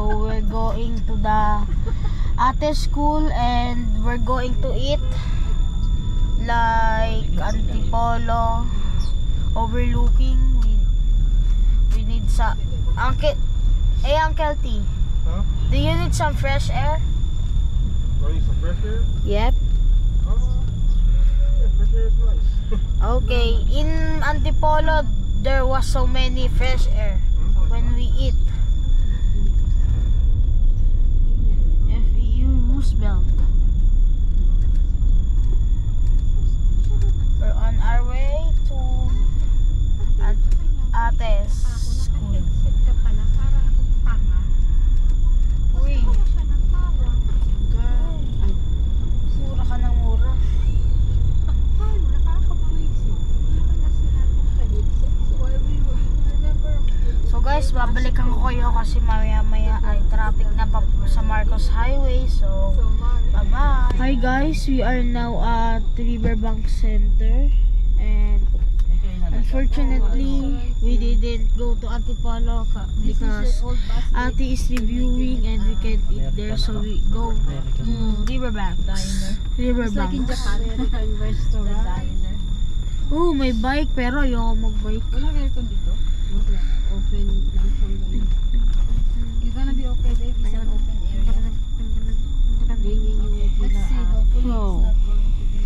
So we're going to the ate school and we're going to eat like Antipolo overlooking. We need some Uncle T. Huh? Do you need some fresh air? Oh, you need some fresh air? Yep. Yeah, fresh air is nice. Okay, in Antipolo there was so many fresh air when we eat. FEU Roosevelt. We're on our way to Ate's school. Uy, girl, mura ka ng mura. So guys, babalikan ko kayo kasi maya ay traffic na pa sa Marcos Highway. So, bye-bye. Hi guys, we are now at Riverbank Center. And unfortunately, we didn't go to Antipolo because Ate is reviewing and we can't eat there. So we go to Riverbank. Riverbank. American restaurant diner. Oh, may bike pero ayoko mag-bike. Wala ganito dito? Wala. Open lang siyang ganyan. You're gonna be okay, babe. It's an open area. Ganyan yung Let's see. Hopefully Oh. it's not going to be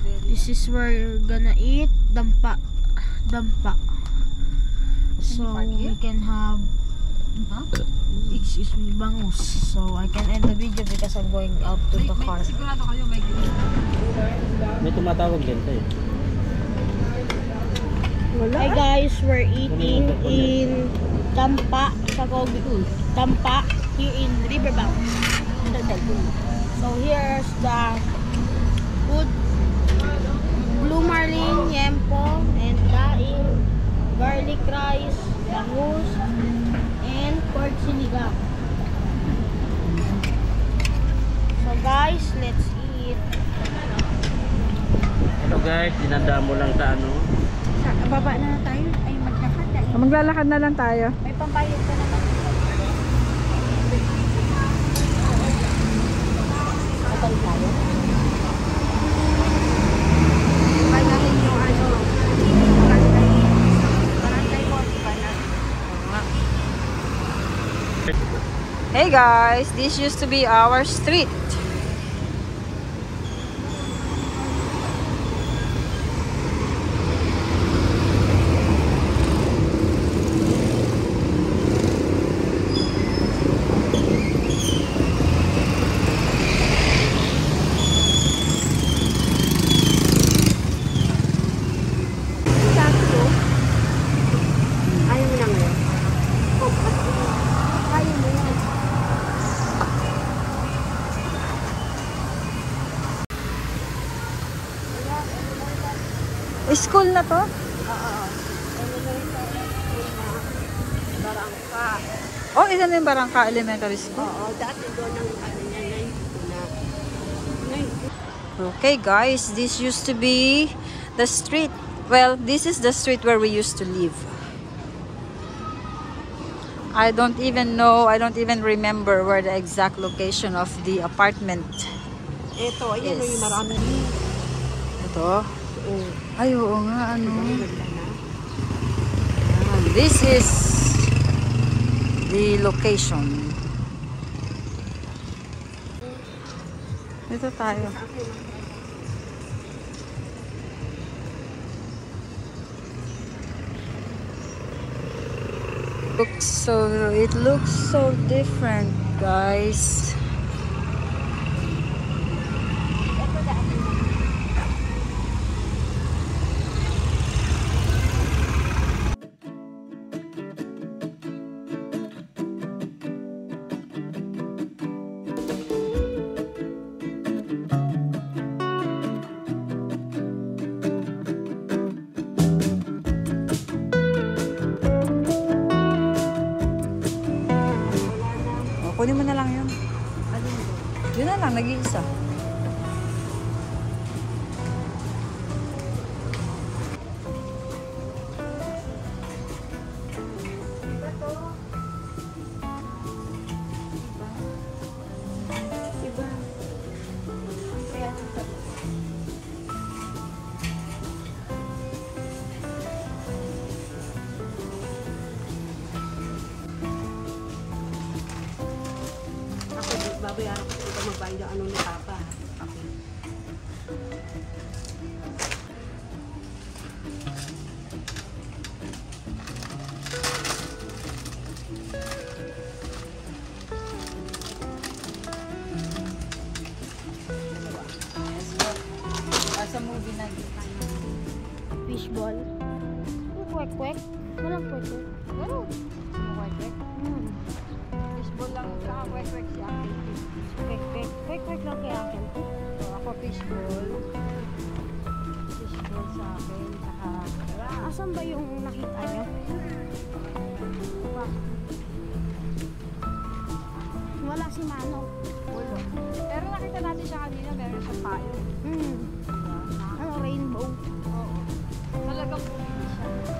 very... This is where we're gonna eat dampa. So we can have excuse me, bangus. So I can end the video because I'm going out to the car. Sigurado kayo may green. May tumatawag din to eh. Hi guys, we're eating in Tampa, Tampa here in Riverbank. So here's the food: blue marlin, yempo, and daing, garlic rice, bangus, and pork sinigang. So guys, let's eat. Hello guys, dinanda mo lang sa ano. Baba na tayo. Ay, maglakad na. Maglalakad na lang tayo. May pambayad ka naman. Matay tayo. Panahin yung ano. Barangay mo. Hey guys, this used to be our street. School na to? Barangka. Oh, isa na yung Barangka Elementary School. Oo, dati doon ang ano niya na. Okay guys, this used to be the street. Well, this is the street where we used to live. I don't even know, I don't even remember where the exact location of the apartment Ito, ayan is. yung marami. Ito? Ay, oo nga, ano. This is the location. Dito tayo. It looks so different, guys. Kunin mo na lang yun. Yun na lang, nag-iisa. babayaran ko ito magbayad ng ano ni Papa. Okay. Sa movie na Fishball. Kwek-kwek. Walang kwek-kwek. Ganun. Kwek-kwek. Fishball lang sa kwek-kwek si Uncle P. Kwek-kwek. Kwek-kwek lang kay Uncle. So, ako fishball. Fishball sa akin. Saka, Asan ba yung nakita niyo? Wala si Mano. ulo. Pero nakita natin siya kanina, meron siyang payo. Hmm. Ano, rainbow. Oo. Talagang bumili siya.